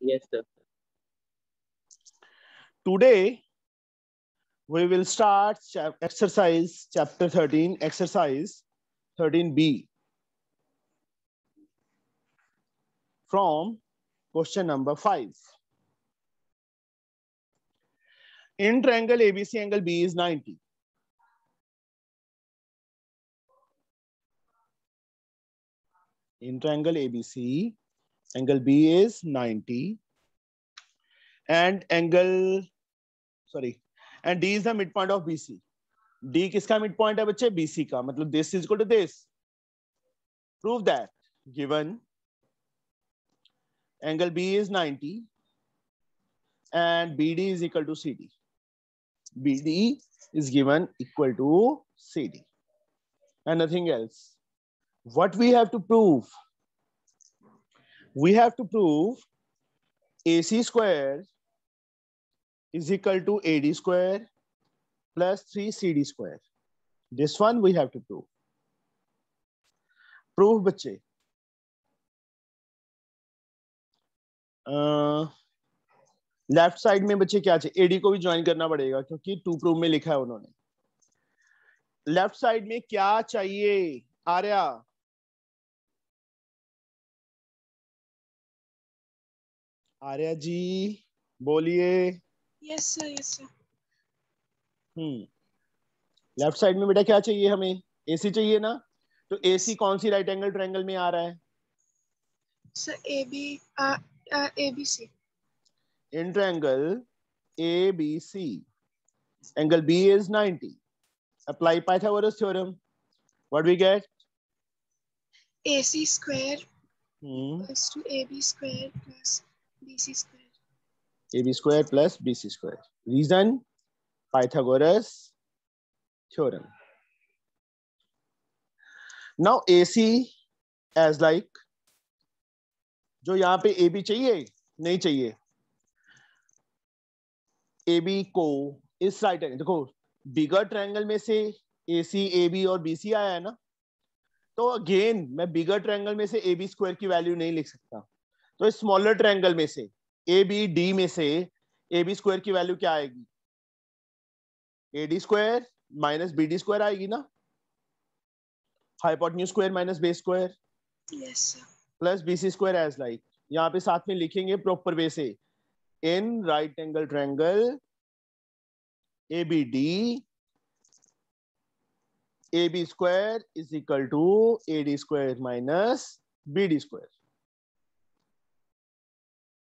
Yes, sir. Today we will start exercise chapter 13, exercise 13B from question number 5. In triangle ABC, angle B is 90. In triangle ABC, angle B is 90 and D is the midpoint of BC. D किसका midpoint है बच्चे? BC का. मतलब this is equal to this. Prove that. Given angle B is 90 and BD is equal to CD. BD is given equal to CD and nothing else. What we have to prove? We have to prove AC square is equal to AD square plus 3CD square. This one we have to prove. Prove बच्चे. Left side में बच्चे क्या चाहिए? AD को भी join करना पड़ेगा क्योंकि टू प्रूव में लिखा है उन्होंने. लेफ्ट साइड में क्या चाहिए? आर्या, आर्या जी बोलिए. Yes sir, yes sir. Left side में बेटा क्या चाहिए हमें? एसी चाहिए ना. तो एसी कौन सी राइट एंगल ट्रायंगल में आ रहा है? Sir ABC. In triangle ABC, angle B is 90. Apply Pythagoras theorem. What we get? AC square equals to AB square plus BC square. AB square plus BC square. Reason? Pythagoras theorem. Now AC as like, जो यहाँ पे AB चाहिए नहीं चाहिए. AB को इस right angle, देखो बिगर triangle में से AC, AB और BC आया है ना. तो अगेन मैं बिगर ट्रायंगल में से AB स्क्वायर की वैल्यू नहीं लिख सकता. तो स्मॉलर ट्रायंगल में से ABD में से AB स्क्वायर की वैल्यू क्या आएगी? AD square minus BD square आएगी ना. Hypotenuse square minus base square. Yes sir. Plus BC square as like. यहाँ पे साथ में लिखेंगे प्रॉपर वे से. In right angle triangle ABD, AB square is equal to AD square minus BD square.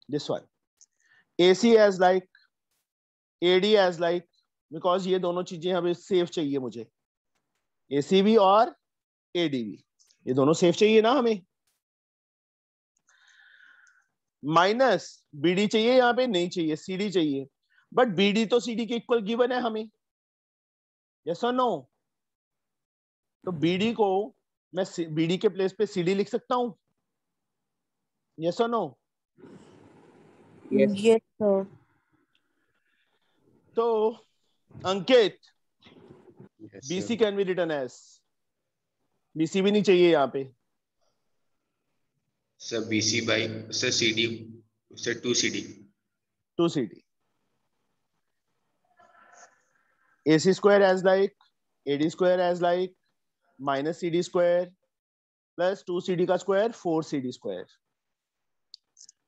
This one. AC as like, AD as like, because ये दोनों चीजें हमें सेफ चाहिए मुझे. AC भी और AD भी, ये दोनों सेफ चाहिए ना हमें. माइनस BD चाहिए, यहाँ पे नहीं चाहिए, CD चाहिए. बट BD तो CD के इक्वल गिवन है हमें. यस और नो? तो BD को मैं BD के प्लेस पे CD लिख सकता हूं. यस और नो? Yes. Yes, sir. तो Ankit, Yes, BC sir. Can be written as, BC भी नहीं चाहिए यहाँ पे. Sir, BC by sir CD, sir 2CD. 2CD. AC square as like, AD square as like, minus CD square plus 2CD का square 4CD square.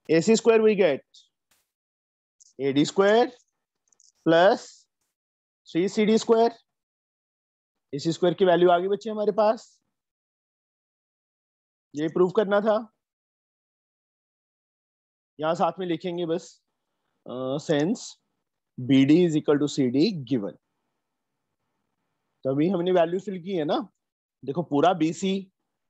AC square we get AD square plus 3CD square. AC square की value आ गई बच्चे हमारे पास. ये prove करना था. यहां साथ में लिखेंगे बस sense BD is equal to CD given. तभी हमने वैल्यू फिल की है ना. देखो पूरा BC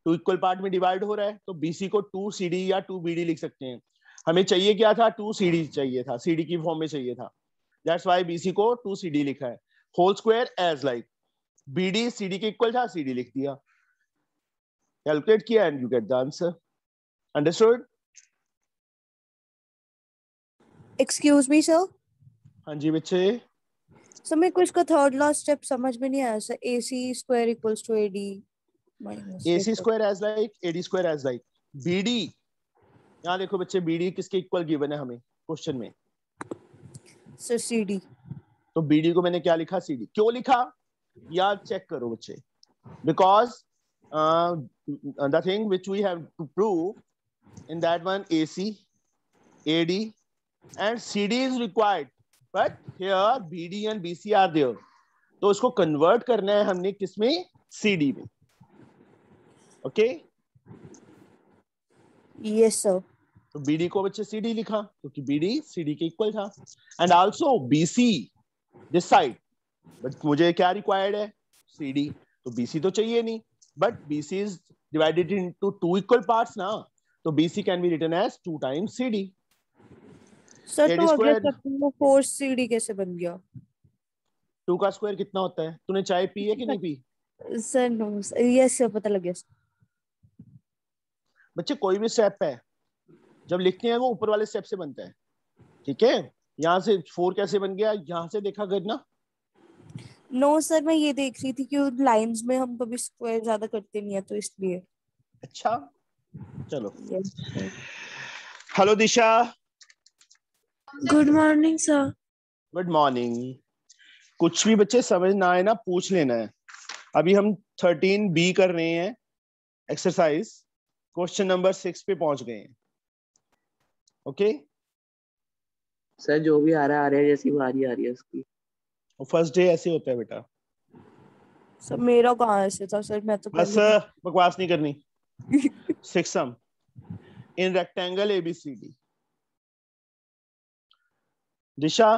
टू इक्वल पार्ट में डिवाइड हो रहा है, तो BC को 2CD या 2BD लिख सकते हैं. हमें चाहिए क्या था? 2CD चाहिए था, CD की फॉर्म में चाहिए था. दैट्स व्हाई BC को 2CD लिखा है. Whole square as like, BD CD के इक्वल था, CD लिख दिया. कैलकुलेट किया and you get the answer. Understood? Excuse me, sir. हाँ जी बच्चे. सर मेरे को इसका थर्ड लास्ट स्टेप समझ में नहीं आया sir. AC square equals to AD minus AC square as like, AD square as like, BD यहाँ देखो बच्चे BD किसके इक्वल गिवन है हमें क्वेश्चन में? Sir CD। तो BD को मैंने क्या लिखा? CD। क्यों लिखा? यार चेक करो बच्चे, because the thing which we have to prove in that one AC, AD and CD is required, but here BD and BC are there. तो उसको कन्वर्ट करना है हमने किसमें? CD में। Okay yes sir. तो BD को बच्चे CD लिखा क्योंकि BD CD के इक्वल था, and also BC this side, but मुझे क्या रिक्वायर्ड है? CD। तो BC तो चाहिए नहीं, but BC is divided into two equal parts ना, तो BC can be written as 2 times CD। Sir तो अगले square- चैप्टर में 4CD कैसे बन गया? 2 का स्क्वायर कितना होता है? तूने चाय पी है कि नहीं P? Sir no yes sir, पता लग गया सर। बच्चे कोई भी स्टेप है जब लिखते हैं वो ऊपर वाले स्टेप से बनता है, ठीक है? यहाँ से 4 कैसे बन गया? यहाँ से देखा करना। नो सर, मैं ये देख रही थी कि लाइंस में हम कभी स्क्वायर ज्यादा करते नहीं है तो इसलिए। अच्छा चलो। Yes sir. Hello Disha. Good morning sir. Good morning. कुछ भी बच्चे समझ ना आए ना पूछ लेना है। अभी हम 13B कर रहे हैं एक्सरसाइज, क्वेश्चन नंबर 6 पे पहुंच गए हैं। ओके सर जो भी आ रहा है जैसी बारी आ रही है उसकी। फर्स्ट डे ऐसे होता है बेटा। सर मेरा कहाँ ऐसे था सर, मैं तो बस पहले बकवास नहीं करनी। 6 सम इन रेक्टेंगल ABCD। दिशा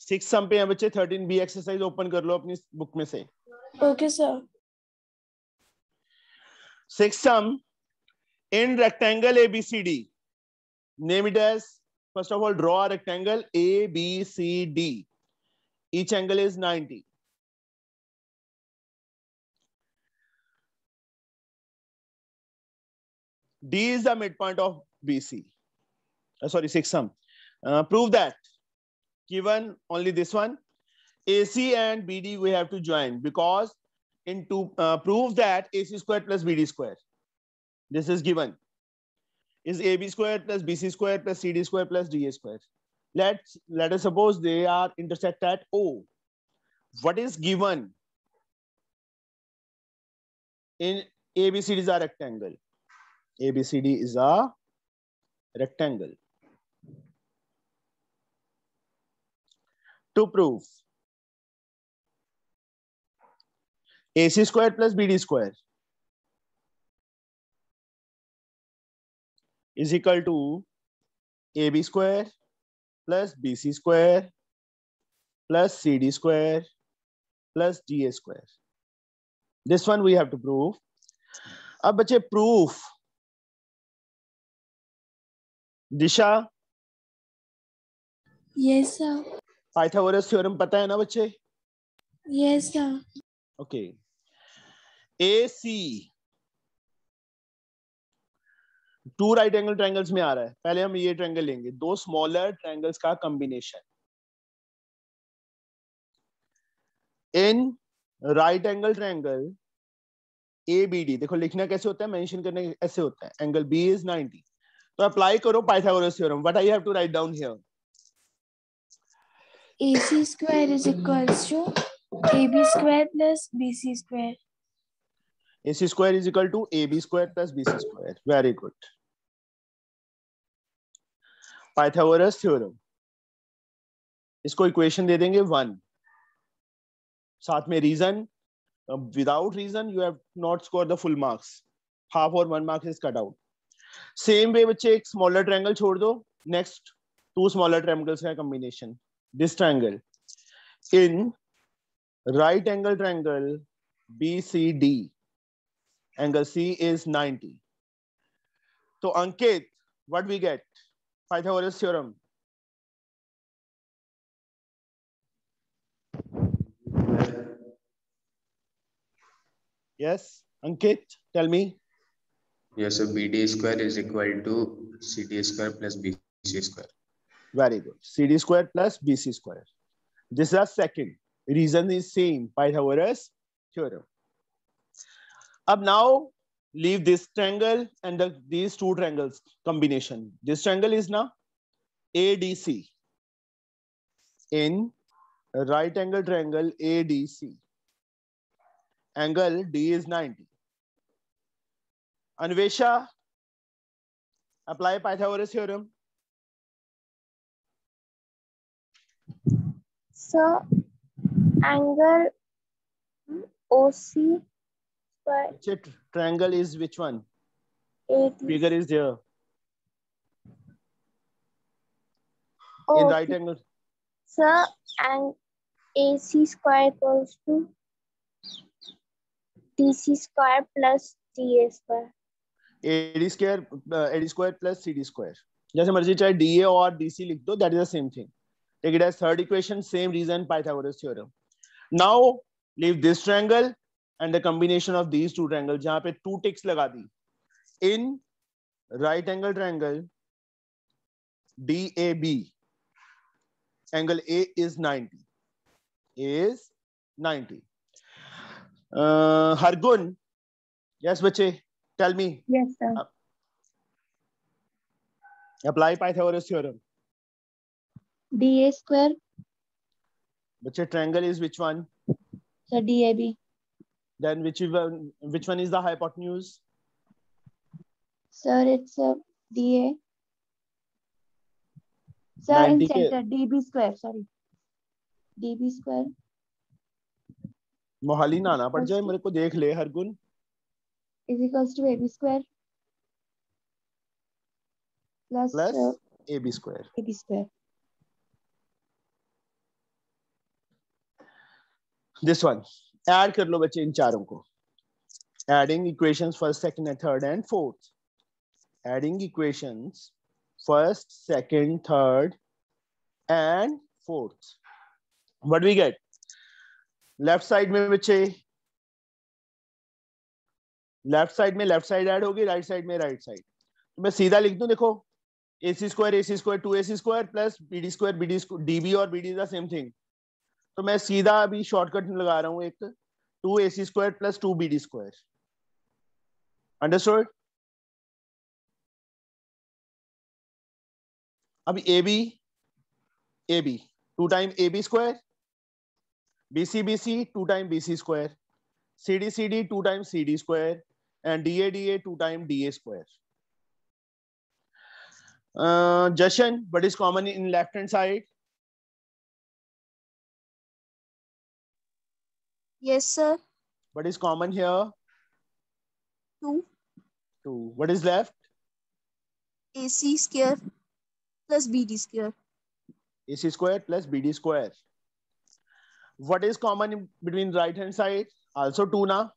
6 सम पे है बच्चे। 13B एक्सरसाइज ओपन कर लो अपनी बुक में से। Okay sir. 6 sum in rectangle ABCD. Name it as, first of all, draw a rectangle ABCD. Each angle is 90. D is the midpoint of BC. Sorry, 6 sum. Prove that. Given only this one. AC and BD we have to join because prove that AC square plus BD square. This is given. Is AB square plus BC square plus CD square plus DA square. Let us suppose they are intersect at O. What is given? In ABCD is a rectangle. ABCD is a rectangle. To prove AC square plus BD square is equal to AB square plus BC square plus CD square plus DA square. This one we have to prove. अब बच्चे proof, दिशा yes sir. Pythagoras theorem पता है ना बच्चे? Yes sir. Okay. AC 2 right angle triangles में आ रहा है। पहले हम ये ट्रायंगल लेंगे, 2 स्मॉलर ट्रायंगल्स का कॉम्बिनेशन। इन राइट एंगल ट्रायंगल ABD, देखो लिखना कैसे होता है, मेंशन करने ऐसे होता है, एंगल B is 90। तो अप्लाई करो Pythagoras theorem. What I have to write down here? AC square is equals to AB square plus BC square. AC square is equal to AB square plus BC square. Very good. Pythagoras theorem, इसको equation दे देंगे 1, साथ में reason. Without reason you have not score the full marks, half और 1 marks is cut out. Same way बच्चे एक smaller triangle छोड़ दो, नेक्स्ट 2 स्मॉलर ट्रायंगल्स का combination. This triangle in right angle triangle BCD, angle C is 90. So Ankit, what we get? Pythagoras theorem. Yes, Ankit, tell me. Yes, so BD square is equal to CD square plus BC square. Very good. CD square plus BC square. This is a second. Reason is same, Pythagoras theorem. Now leave this triangle and these two triangles combination. This triangle is now ADC. In right angle triangle ADC, angle D is 90. Anvesha, apply Pythagoras theorem. So angle OC by Triangle is which one? AD. Figure is there. Oh, In right angle. so and AC square equals to DC square plus DA square. AD square plus CD square. जैसे मर्जी चाहे DA और DC लिख दो, that is the same thing. Take it as third equation, same reason, Pythagoras theorem. Now leave this triangle and the combination of these two triangles. जहाँ पे two ticks लगा दी. In right angle triangle DAB, angle A is 90. Is 90. Hargun, yes, बच्चे, tell me. Yes, sir. Apply Pythagoras theorem. DA square. बच्चे, triangle is which one? So DAB. Then which one is the hypotenuse? Sir, it's DA. Sir, in 90 center, DB square, sorry. DB square. Mohali ना आना पड़ जाए, मेरे को देख ले Hargun. Is equals to AB square. Plus AB square. AB square. This one. Add कर लो बच्चे इन चारों को. Adding equations first, second, and third, and fourth. Adding equations first, second, third, and fourth. What do we get? Left side में बच्चे left side में left side add होगी, right side में राइट साइड. तो मैं सीधा लिख दूं, देखो AC square 2AC square plus BD square DB और BD is the same thing. तो मैं सीधा अभी शॉर्टकट लगा रहा हूं, एक 2AC square plus 2BD square. Understood? अभी AB 2 times AB square, BC 2 times BC square, CD 2 times CD square, and DA 2 times DA square. Jashan, what is common in left hand side? Yes, sir. What is common here? 2. What is left? AC square plus BD square. AC square plus BD square. What is common between right hand side? Also 2 na?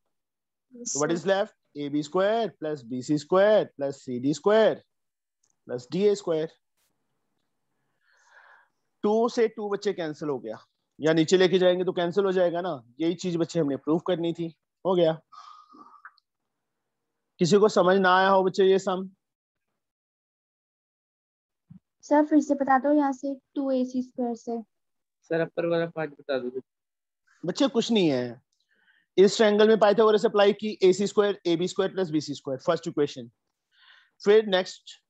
Yes, So what sir. is left? AB square plus BC square plus CD square plus DA square. 2 से 2 बच्चे cancel हो गया, या नीचे लेके जाएंगे तो cancel हो जाएगा ना. यही चीज बच्चे हमने प्रूव करनी थी. हो गया. किसी को समझ ना आया हो बच्चे ये सम? सर फिर से बता दो यहाँ से 2AC square से. सर अपर वाला पार्ट बता दो. बच्चे कुछ नहीं है. इस ट्रायंगल में पाइथागोरस अप्लाई की, AC square AB square plus BC square, first equation. फिर नेक्स्ट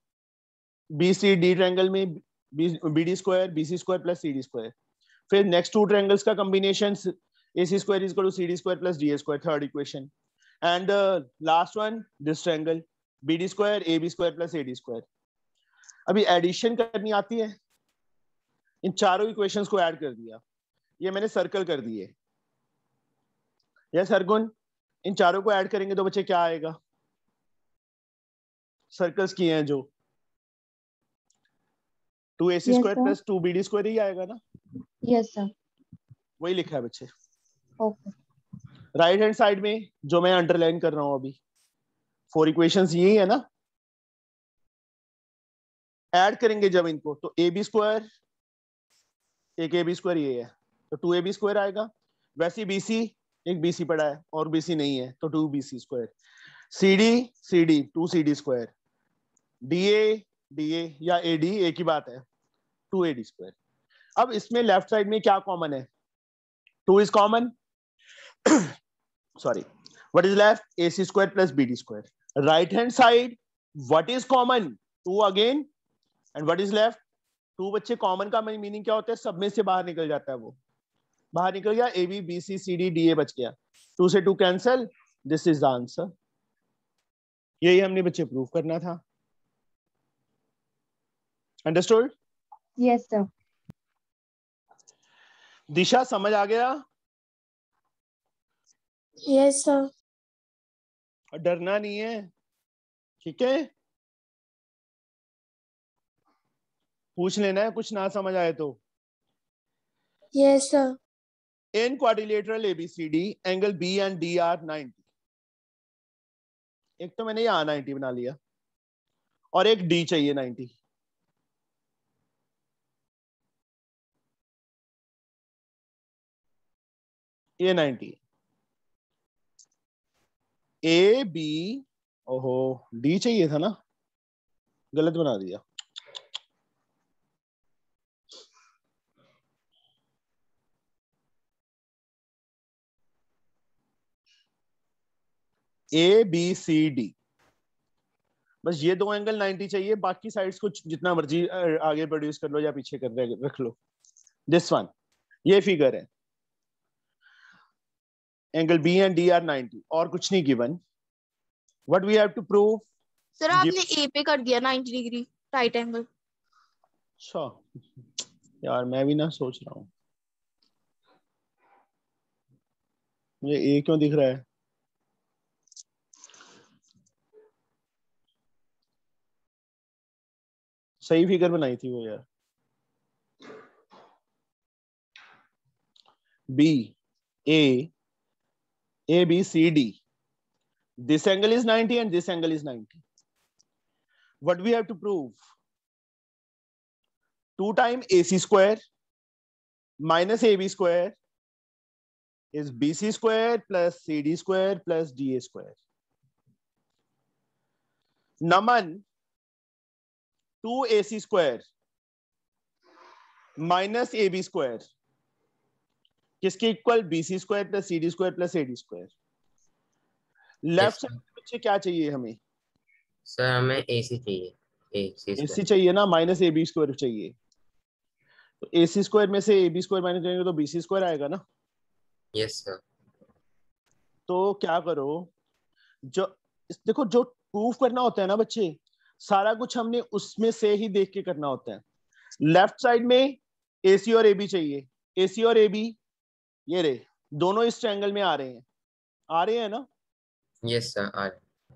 BCD ट्रायंगल में BD square BC square plus CD square. फिर नेक्स्ट टू ट्रायंगल्स का combination AC square is equal to CD square plus DA square, third equation. And last one this triangle BD square AB square plus AD square. अभी addition करनी आती है. इन चारों equations को add कर दिया, ये मैंने सर्कल कर दिए. यस हरगुन, इन चारों को ऐड करेंगे तो बच्चे क्या आएगा? सर्कल्स किए हैं जो 2AC square plus 2BD square ही आएगा ना. यस सर, वही लिखा है बच्चे. ओके. राइट हैंड साइड में जो मैं अंडरलाइन कर रहा हूं अभी, 4 इक्वेशंस यही है ना. ऐड करेंगे जब इनको तो AB स्क्वायर, एक AB स्क्वायर ये है तो 2AB स्क्वायर आएगा. वैसे BC, एक BC पड़ा है और BC नहीं है तो 2BC square. CD 2CD square, DA या AD एक ही बात है, 2AD स्क्वायर. अब इसमें लेफ्ट साइड में क्या कॉमन है? 2 is common. Sorry, what is left? AC square plus BD square. Right hand side what is common? 2 again, and what is left? 2 बच्चे कॉमन का मीनिंग क्या होता है? सब में से बाहर निकल जाता है, वो बाहर निकल गया, A B B C C D D A बच गया, 2 से 2 cancel, this is the answer. यही हमने बच्चे प्रूव करना था। अंडरस्टूड? Yes sir. दिशा समझ आ गया? Yes sir. और डरना नहीं है, ठीक है? पूछ लेना है कुछ ना समझ आए तो। Yes sir. In quadrilateral ABCD, angle B and D are 90. एक तो मैंने यहाँ 90 बना लिया और एक D चाहिए 90। ये 90 A B, ओहो D चाहिए था ना, गलत बना दिया। A B C D, बस ये 2 एंगल 90 चाहिए, बाकी साइड्स को जितना मर्जी आगे प्रोड्यूस कर लो या पीछे कर रख लो। दिस वन, ये फिगर है, angle B and D are 90 और कुछ नहीं given. What we have to prove? Sir आपने ए पे कर दिया 90 डिग्री राइट एंगल। अच्छा यार, मैं भी ना सोच रहा हूँ मुझे ए क्यों दिख रहा है। सही फिगर बनाई थी वो यार। B A B C D, this angle is 90 and this angle is 90. What we have to prove? 2 times AC square minus AB square is BC square plus CD square plus DA square. Naman, 2 AC square minus AB square किसके equal? BC square plus CD square plus AD square. Left side बच्चे क्या चाहिए हमें? Sir हमें AC चाहिए, AC चाहिए ना, minus AB square चाहिए, तो AC स्क्वायर में से AB स्क्वायर माइनस करेंगे तो BC स्क्वायर आएगा ना। Yes sir. तो क्या करो, जो देखो जो प्रूफ करना होता है ना बच्चे, सारा कुछ हमने उसमें से ही देख के करना होता है। लेफ्ट साइड में AC और AB चाहिए, AC और AB ये रहे, दोनों इस ट्रायंगल में आ रहे हैं ना। यस सर आ रहे।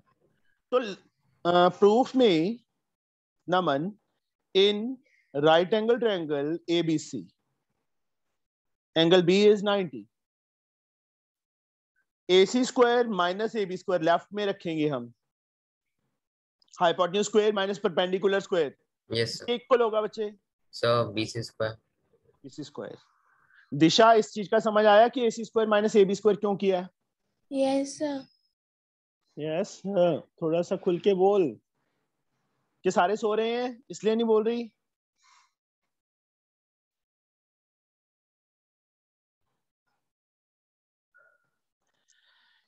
तो प्रूफ में नमन, इन right angle triangle ABC, angle B is 90, AC square minus AB square left में रखेंगे हम, hypotenuse square minus perpendicular square yes sir. Equal होगा बच्चे sir BC square. BC square. Disha इस चीज का समझ आया कि AC square minus AB square क्यों किया है? Yes sir. यस, थोड़ा सा खुल के बोल, कि सारे सो रहे हैं इसलिए नहीं बोल रही।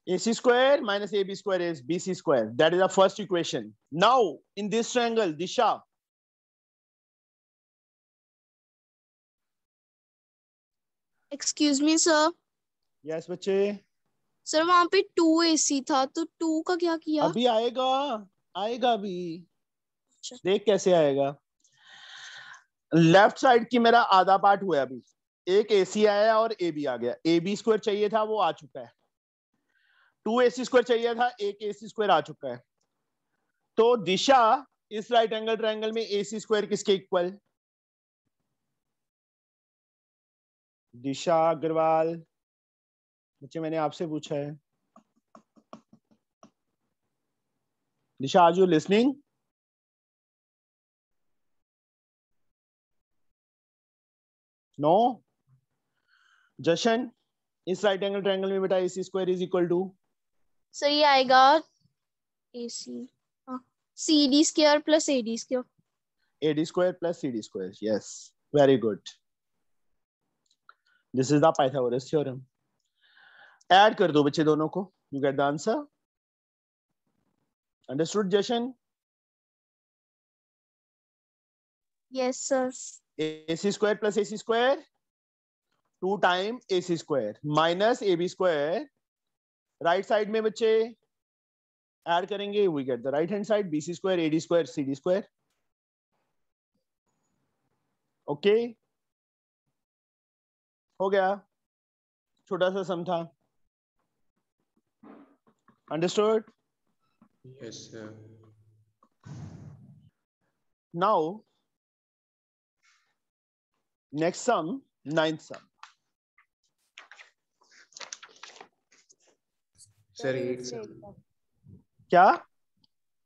AC square minus AB square is BC square. That is the first equation. Now, in this triangle, Disha, excuse me sir. yes बच्चे, सर वहां पे 2 AC था तो 2 का क्या किया? अभी आएगा अभी, अच्छा। देख कैसे आएगा। लेफ्ट साइड की मेरा आधा पार्ट हुआ अभी, एक AC आया और AB आ गया, AB स्क्वायर चाहिए था वो आ चुका है, 2 AC स्क्वायर चाहिए था, एक AC स्क्वायर आ चुका है। तो दिशा इस राइट एंगल ट्रायंगल में AC स्क्वायर किसके इक्वल? दिशा अग्रवाल, बच्चे मैंने आपसे पूछा है। Disha, are you listening? No. Jashan, इस राइट एंगल ट्रायंगल में बेटा AC square is equal to? Sir ये आएगा AC CD square plus AD square. AD square plus CD square, yes, very good. This is the Pythagoras theorem. Add कर दो बच्चे दोनों को, you get the answer. Understood Jashan? Yes, sir. AC square plus AC square 2 time AC square minus AB square right side में बच्चे add करेंगे, we get the right hand side BC square AD square CD square. Okay हो गया, छोटा सा sum था. Understood? Yes, sir. Now next sum, ninth sum. Sir, eighth 8 रह sum. गया, क्या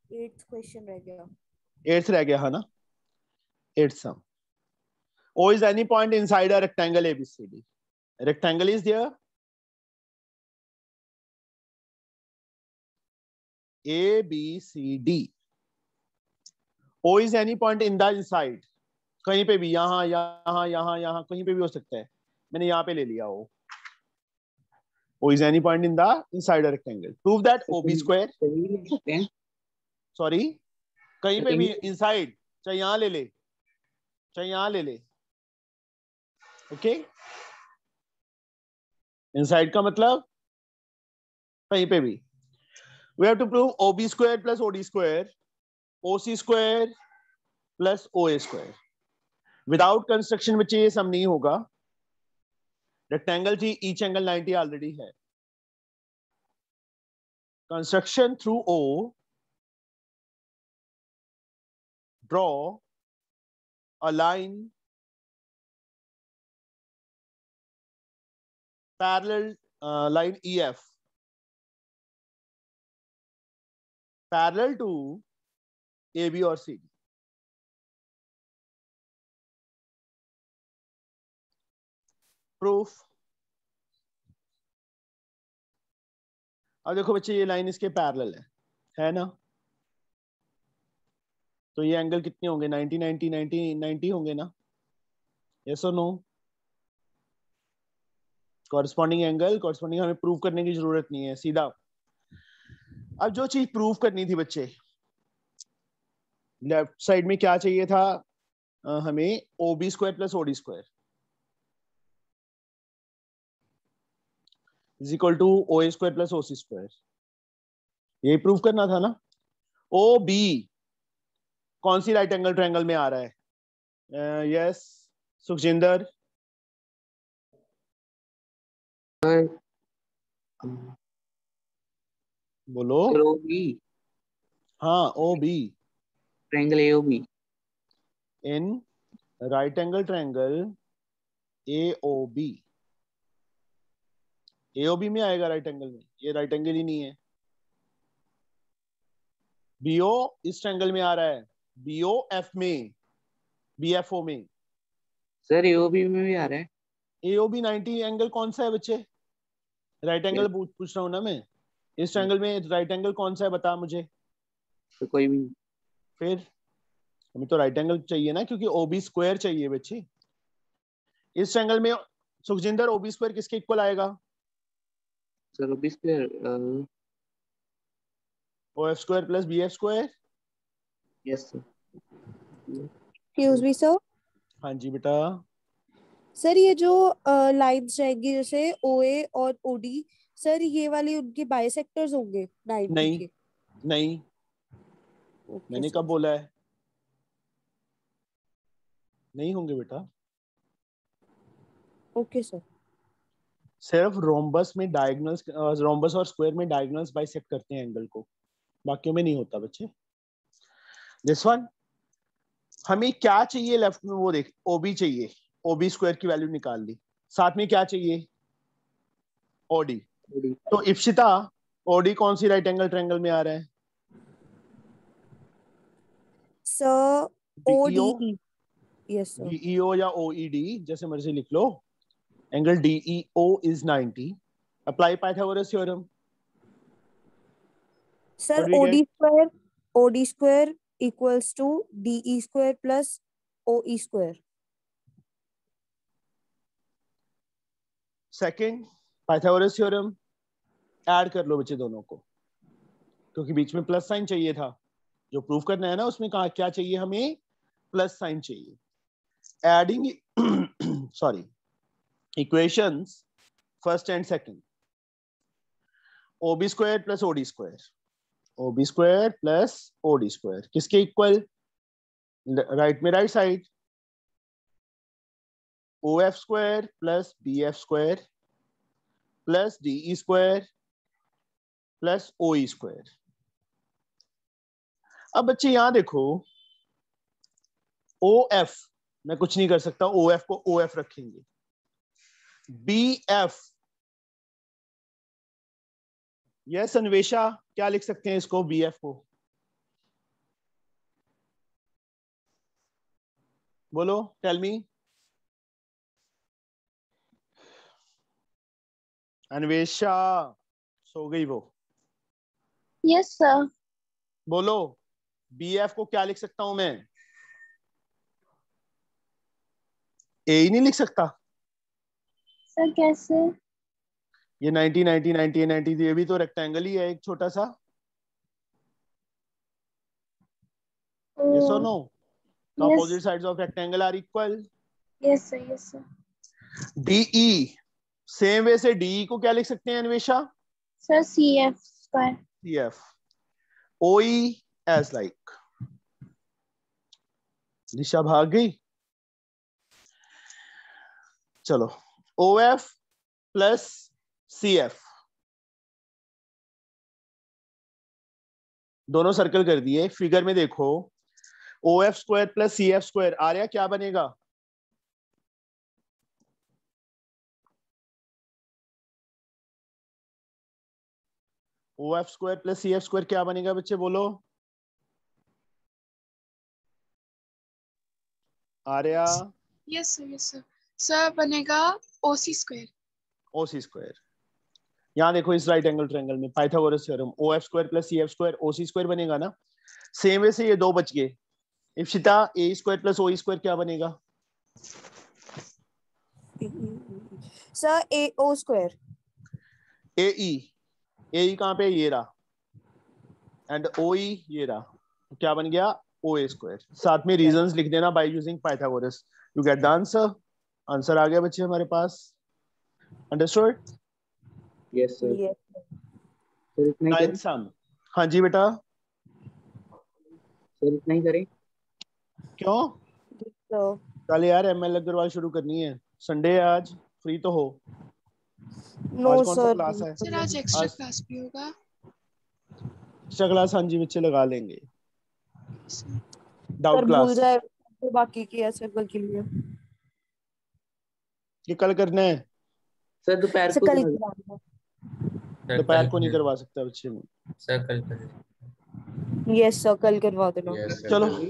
8th क्वेश्चन रह गया. 8th रह गया है ना. 8th sum. O is any point inside a rectangle ABCD. Rectangle is there. ABCD. O is any point in the inside. कहीं पे भी, यहाँ यहाँ यहाँ यहाँ कहीं पे भी हो सकता है. मैंने यहाँ पे ले लिया O. O is any point in the inside a rectangle. Prove that OB square. कहीं भी ले सकते हैं. Sorry, कहीं पे भी कहीं- inside, चाहे यहाँ ले ले, चाहे यहाँ ले ले. ओके, इनसाइड का मतलब कहीं पे भी. We have to prove OB square plus OD square OC square plus OA square. Without construction बच्चे ये सम नहीं होगा. रेक्टेंगल थी, ईच एंगल 90 ऑलरेडी है. Construction through O, draw a line parallel line EF parallel to AB or CD. Proof. अब देखो बच्चे, ये लाइन इसके पैरेलल है ना. तो ये एंगल कितने होंगे? 90 90 90 90 होंगे ना. यस और नो? कॉरस्पॉन्डिंग एंगल, कॉरस्पॉन्डिंग हमें प्रूव करने की जरूरत नहीं है, सीधा. अब जो चीज प्रूव करनी थी बच्चे, लेफ्ट साइड में क्या चाहिए था हमें? OB square plus OD square is equal to OA square plus OC square. यही प्रूव करना था ना. OB कौन सी राइट एंगल ट्रायंगल में आ रहा है? यस सुखजिंदर. बोलो. OB हाँ, OB ट्रायंगल AOB. इन right angle triangle AOB. AOB में आएगा राइट एंगल में. ये राइट एंगल ही नहीं है. BO इस ट्रायंगल में आ रहा है, BOF में, BFO में. सर AOB में भी आ रहा है. AOB 90 एंगल कौन सा है बच्चे? राइट एंगल पूछ रहा हूँ ना मैं. इस ट्रायंगल में राइट एंगल कौन सा है बता मुझे. तो कोई भी. फिर हमें तो राइट एंगल चाहिए ना, क्योंकि OB स्क्वायर चाहिए बच्चे. इस ट्रायंगल में सुखजिंदर OB स्क्वायर किसके इक्वल आएगा? Sir OB square OF square plus BF square. Yes sir. Excuse me sir. हाँ जी बेटा. सर ये जो लाइन्स रहेंगी जैसे OA और OD, सर ये वाली उनके बाइसेक्टर्स होंगे 90 नहीं. के? नहीं, ओके मैंने सर. कब बोला है? नहीं होंगे बेटा. Okay sir. सिर्फ रोम्बस में डायगोनल्स, रोम्बस और स्क्वायर में डायगोनल्स बाइसेक्ट करते हैं एंगल को, बाकियों में नहीं होता बच्चे. दिस वन हमें क्या चाहिए लेफ्ट में, वो देख. OB चाहिए, OB स्क्वायर की वैल्यू निकाल ली. साथ में क्या चाहिए? OD. तो इप्सिता OD कौन सी राइट एंगल ट्रायंगल में आ रहा है? Sir DEO, ODE. Yes sir. DEO या OED जैसे मर्जी लिख लो. Angle DEO is 90. Apply Pythagoras theorem. Sir What do we get? OD square equals to DE square plus OE square. Second Pythagoras theorem. Add कर लो बच्चे दोनों को. क्योंकि बीच में प्लस साइन चाहिए था। जो प्रूफ करना है ना उसमें कहा क्या चाहिए, हमें प्लस साइन चाहिए। Adding sorry equations first and second, OB square plus OD square, OB square plus OD square किसके इक्वल, राइट में right side, OF square plus BF square plus DE square plus OE square. अब बच्चे यहां देखो, OF मैं कुछ नहीं कर सकता, OF को OF रखेंगे। BF, यस अन्वेषा, क्या लिख सकते हैं इसको BF को, बोलो, टेल मी। अन्वेषा सो गई वो, यस सर। बोलो BF को क्या लिख सकता हूं मैं, A ही नहीं लिख सकता। सर कैसे? ये 90 90 90 90, ये भी तो रेक्टेंगल ही है एक छोटा सा। यस और no, opposite sides of rectangle are equal. Yes sir, yes sir. DE, same way से DE को क्या लिख सकते हैं Anvesha, sir CF square. CF। OE as like, Disha भाग गई। चलो OF प्लस CF, दोनों सर्कल कर दिए। फिगर में देखो OF square plus CF square आ रहा, क्या बनेगा, OF square plus CF square क्या बनेगा बच्चे, बोलो। Arya, yes sir, yes sir. Sir बनेगा OC स्क्वायर। OC square. यहाँ देखो इस राइट एंगल ट्रायंगल में Pythagoras theorem, OF square plus CF square OC square बनेगा ना। सेम वे से ये दो बच गए। Ipsita A square plus OE square क्या बनेगा, सर AO स्क्वायर। AE कहाँ पे, ये रहा, एंड OE ये रहा, तो क्या बन गया OA स्क्वायर। साथ में रीजंस लिख देना by using Pythagoras, you get the answer. Answer आ गया बच्चे हमारे पास, अंडरस्टूड। Yes sir. सर इतना ही करें, सम, हाँ जी बेटा। सर इतना ही करें। क्यों, तो कल यार ML अग्रवाल शुरू करनी है, संडे है आज, फ्री तो हो। नो आज कौन सा सर। क्लास है, सर आज एक्स्ट्रा आज क्लास भी होगा। एक्स्ट्रा क्लास, हाँ जी बच्चे लगा लेंगे, डाउट सर भूल क्लास। जाए तो बाकी की ऐसे कल के लिए। ये कल करना है, सर दोपहर सर को कल करा दो। दोपहर को नहीं करवा सकता बच्चे में। सर कल कर, यस सर कल करवा देना। यस चलो सर।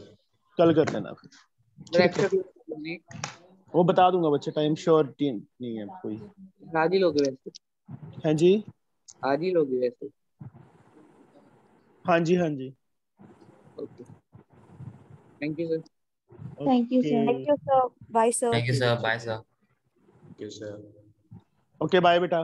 कल कर लेना फिर, सर ठीक है। एक्स्ट्रा क्लास करनी वो बता दूंगा बच्चे, टाइम श्योरिटी नहीं है कोई। है। आज ही लोगे वैसे, हाँ जी, आज ही लोगे वैसे। हाँ जी, हाँ जी। Okay, thank you sir. Thank you, sir. Thank you sir. Bye sir. Thank you sir, bye sir. Okay bye बेटा।